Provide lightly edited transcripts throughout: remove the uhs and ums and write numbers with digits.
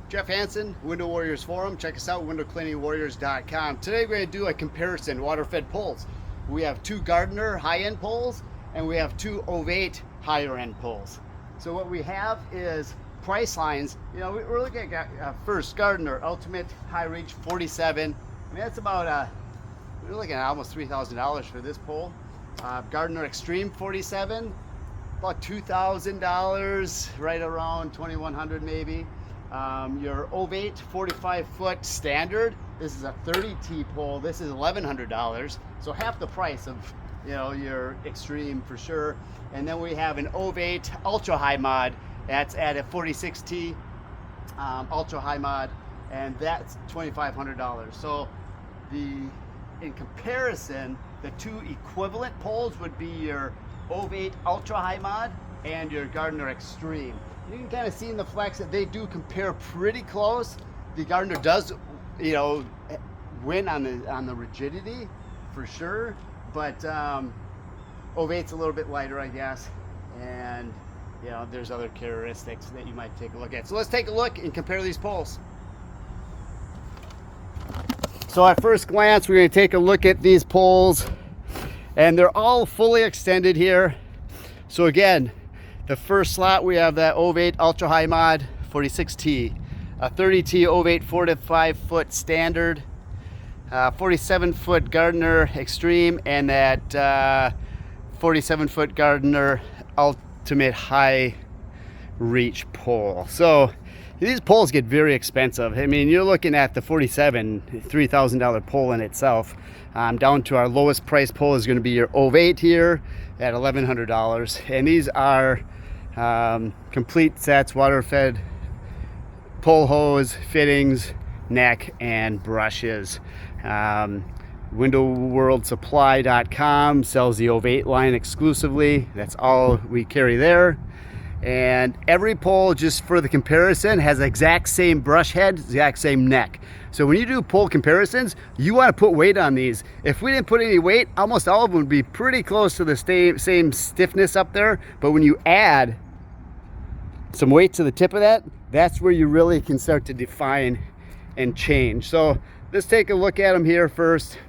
Jeff Hansen, Window Warriors Forum. Check us out, windowcleaningwarriors.com. Today we're going to do a comparison, water-fed poles. We have two Gardiner high-end poles, and we have two OVA8 higher-end poles. So what we have is price lines. You know, we're looking at first Gardiner Ultimate High Reach 47. I mean, that's about, we're looking at almost $3,000 for this pole. Gardiner Extreme 47, about $2,000, right around $2,100 maybe. Your OVA8 45-foot standard, this is a 30T pole, this is $1,100, so half the price of, you know, your Extreme for sure. And then we have an OVA8 Ultra High Mod, that's at a 46T Ultra High Mod, and that's $2,500. So in comparison, the two equivalent poles would be your OVA8 Ultra High Mod and your Gardiner Extreme. You can kind of see in the flex that they do compare pretty close. The Gardiner does, you know, win on the rigidity for sure, but OVA8's a little bit lighter, I guess, and you know, there's other characteristics that you might take a look at. So let's take a look and compare these poles. So at first glance, we're going to take a look at these poles, and they're all fully extended here. So again, the first slot, we have that OVA8 Ultra High Mod 46T, a 30T OVA8 45-foot standard, 47-foot Gardiner Extreme, and that 47-foot Gardiner Ultimate High Reach pole. So these poles get very expensive. I mean, you're looking at the 47, $3,000 pole in itself. Down to our lowest price pole is going to be your OVA8 here at $1,100. And these are complete sets, water-fed pole hose, fittings, neck, and brushes. WindowWorldSupply.com sells the OVA8 line exclusively. That's all we carry there. And every pole, just for the comparison, has the exact same brush head, exact same neck. So when you do pole comparisons, you want to put weight on these. If we didn't put any weight, almost all of them would be pretty close to the same stiffness up there. But when you add some weight to the tip of that, that's where you really can start to define and change. So let's take a look at them here first.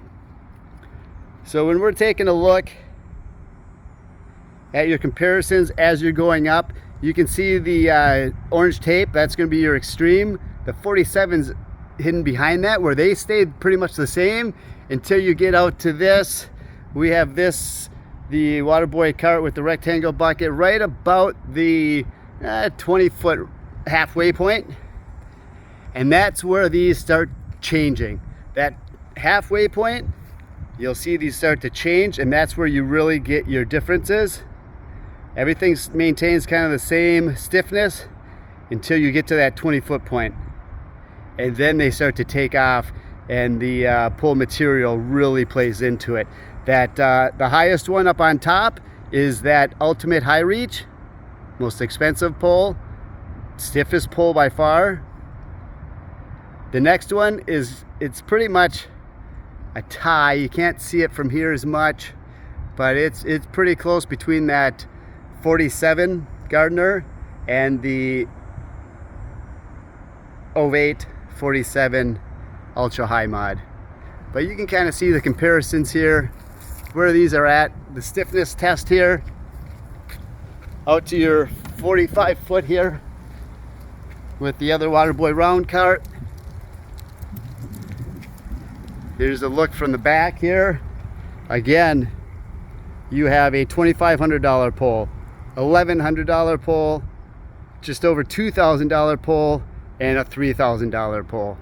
So when we're taking a look at your comparisons as you're going up, you can see the orange tape. That's going to be your Extreme. The 47's hidden behind that, where they stayed pretty much the same until you get out to this. We have this, the Waterboy cart with the rectangle bucket, right about the 20-foot halfway point, and that's where these start changing. That halfway point, you'll see these start to change, and that's where you really get your differences. Everything maintains kind of the same stiffness until you get to that 20-foot point, and then they start to take off, and the pole material really plays into it. That the highest one up on top is that Ultimate High Reach, most expensive pole, stiffest pole by far. The next one is, it's pretty much a tie. You can't see it from here as much, but it's pretty close between that 47 Gardiner and the OVA8 47 Ultra High Mod. But you can kind of see the comparisons here, where these are at. The stiffness test here, out to your 45-foot here with the other Waterboy round cart. Here's a look from the back here. Again, you have a $2,500 pole, $1,100 pole, just over $2,000 pole, and a $3,000 pole.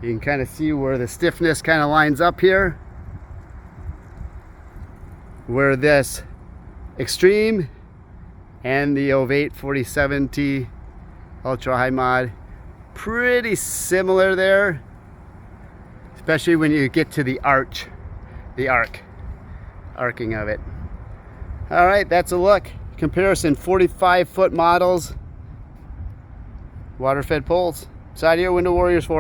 You can kind of see where the stiffness kind of lines up here, where this Extreme and the OVA8 47T Ultra High Mod, pretty similar there, especially when you get to the arcing of it. All right, that's a look. Comparison, 45-foot models, water-fed poles. Side here, Window Warriors Forum.